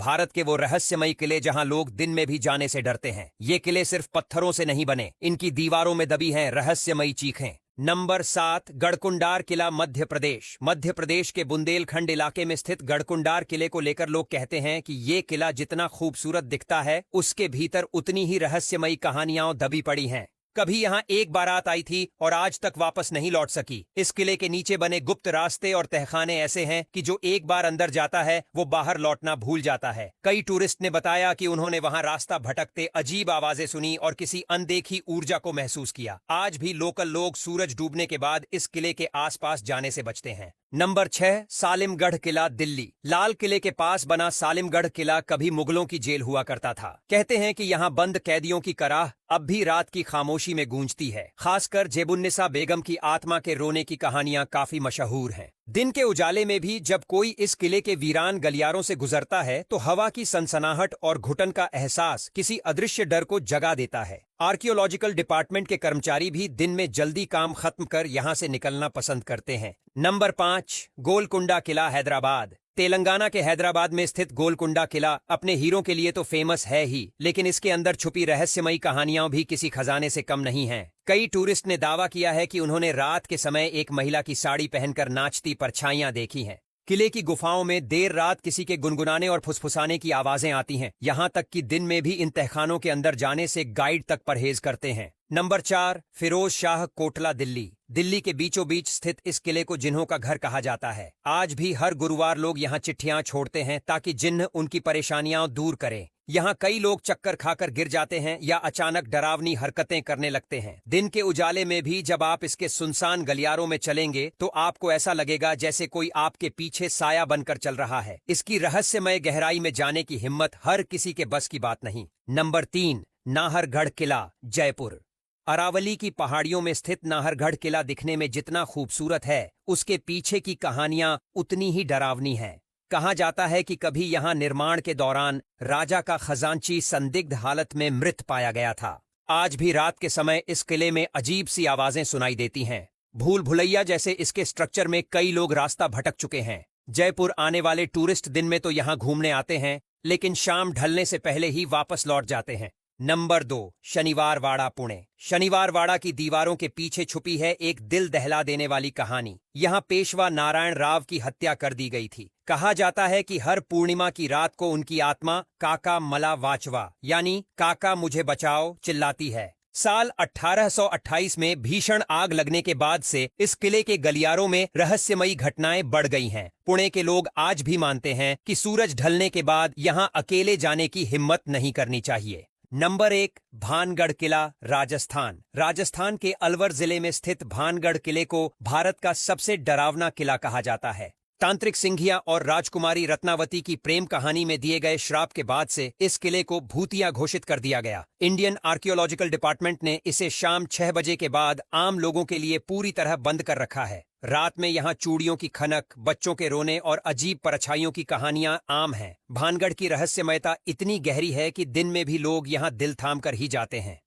भारत के वो रहस्यमयी किले जहां लोग दिन में भी जाने से डरते हैं। ये किले सिर्फ पत्थरों से नहीं बने, इनकी दीवारों में दबी हैं रहस्यमयी चीखें। नंबर 7, गढ़कुंडार किला, मध्य प्रदेश। मध्य प्रदेश के बुंदेलखंड इलाके में स्थित गढ़कुंडार किले को लेकर लोग कहते हैं कि ये किला जितना खूबसूरत दिखता है, उसके भीतर उतनी ही रहस्यमयी कहानियां दबी पड़ी हैं। कभी यहाँ एक बारात आई थी और आज तक वापस नहीं लौट सकी। इस किले के नीचे बने गुप्त रास्ते और तहखाने ऐसे हैं कि जो एक बार अंदर जाता है वो बाहर लौटना भूल जाता है। कई टूरिस्ट ने बताया कि उन्होंने वहां रास्ता भटकते अजीब आवाजें सुनी और किसी अनदेखी ऊर्जा को महसूस किया। आज भी लोकल लोग सूरज डूबने के बाद इस किले के आसपास जाने से बचते हैं। नंबर 6, सालिमगढ़ किला, दिल्ली। लाल किले के पास बना सालिमगढ़ किला कभी मुगलों की जेल हुआ करता था। कहते हैं कि यहाँ बंद कैदियों की कराह अब भी रात की खामोशी में गूंजती है। खासकर जेबुन्निसा बेगम की आत्मा के रोने की कहानियां काफी मशहूर हैं। दिन के उजाले में भी जब कोई इस किले के वीरान गलियारों से गुजरता है तो हवा की सनसनाहट और घुटन का एहसास किसी अदृश्य डर को जगा देता है। आर्कियोलॉजिकल डिपार्टमेंट के कर्मचारी भी दिन में जल्दी काम खत्म कर यहाँ से निकलना पसंद करते हैं। नंबर 5, गोलकुंडा किला, हैदराबाद। तेलंगाना के हैदराबाद में स्थित गोलकुंडा किला अपने हीरों के लिए तो फेमस है ही, लेकिन इसके अंदर छुपी रहस्यमयी कहानियां भी किसी खजाने से कम नहीं हैं। कई टूरिस्ट ने दावा किया है कि उन्होंने रात के समय एक महिला की साड़ी पहनकर नाचती परछाइयां देखी हैं। किले की गुफाओं में देर रात किसी के गुनगुनाने और फुसफुसाने की आवाजें आती हैं। यहां तक कि दिन में भी इन तहखानों के अंदर जाने से गाइड तक परहेज करते हैं। नंबर 4, फिरोज शाह कोटला, दिल्ली। दिल्ली के बीचों बीच स्थित इस किले को जिन्हों का घर कहा जाता है। आज भी हर गुरुवार लोग यहाँ चिट्ठियां छोड़ते हैं ताकि जिन्न उनकी परेशानियां दूर करें। यहाँ कई लोग चक्कर खाकर गिर जाते हैं या अचानक डरावनी हरकतें करने लगते हैं। दिन के उजाले में भी जब आप इसके सुनसान गलियारों में चलेंगे तो आपको ऐसा लगेगा जैसे कोई आपके पीछे साया बनकर चल रहा है। इसकी रहस्यमय गहराई में जाने की हिम्मत हर किसी के बस की बात नहीं। नंबर 3, नाहरगढ़ किला, जयपुर। अरावली की पहाड़ियों में स्थित नाहरगढ़ किला दिखने में जितना खूबसूरत है, उसके पीछे की कहानियां उतनी ही डरावनी हैं। कहा जाता है कि कभी यहाँ निर्माण के दौरान राजा का खजांची संदिग्ध हालत में मृत पाया गया था। आज भी रात के समय इस किले में अजीब सी आवाजें सुनाई देती हैं। भूल भुलैया जैसे इसके स्ट्रक्चर में कई लोग रास्ता भटक चुके हैं। जयपुर आने वाले टूरिस्ट दिन में तो यहाँ घूमने आते हैं, लेकिन शाम ढलने से पहले ही वापस लौट जाते हैं। नंबर 2, शनिवारवाड़ा, पुणे। शनिवारवाड़ा की दीवारों के पीछे छुपी है एक दिल दहला देने वाली कहानी। यहाँ पेशवा नारायण राव की हत्या कर दी गई थी। कहा जाता है कि हर पूर्णिमा की रात को उनकी आत्मा काका मला वाचवा यानी काका मुझे बचाओ चिल्लाती है। साल 1828 में भीषण आग लगने के बाद से इस किले के गलियारों में रहस्यमयी घटनाएं बढ़ गई हैं। पुणे के लोग आज भी मानते हैं कि सूरज ढलने के बाद यहाँ अकेले जाने की हिम्मत नहीं करनी चाहिए। नंबर 1, भानगढ़ किला, राजस्थान। राजस्थान के अलवर जिले में स्थित भानगढ़ किले को भारत का सबसे डरावना किला कहा जाता है। तांत्रिक सिंघिया और राजकुमारी रत्नावती की प्रेम कहानी में दिए गए श्राप के बाद से इस किले को भूतिया घोषित कर दिया गया। इंडियन आर्कियोलॉजिकल डिपार्टमेंट ने इसे शाम 6 बजे के बाद आम लोगों के लिए पूरी तरह बंद कर रखा है। रात में यहाँ चूड़ियों की खनक, बच्चों के रोने और अजीब परछाइयों की कहानियां आम हैं। भानगढ़ की रहस्यमयता इतनी गहरी है कि दिन में भी लोग यहाँ दिल थाम कर ही जाते हैं।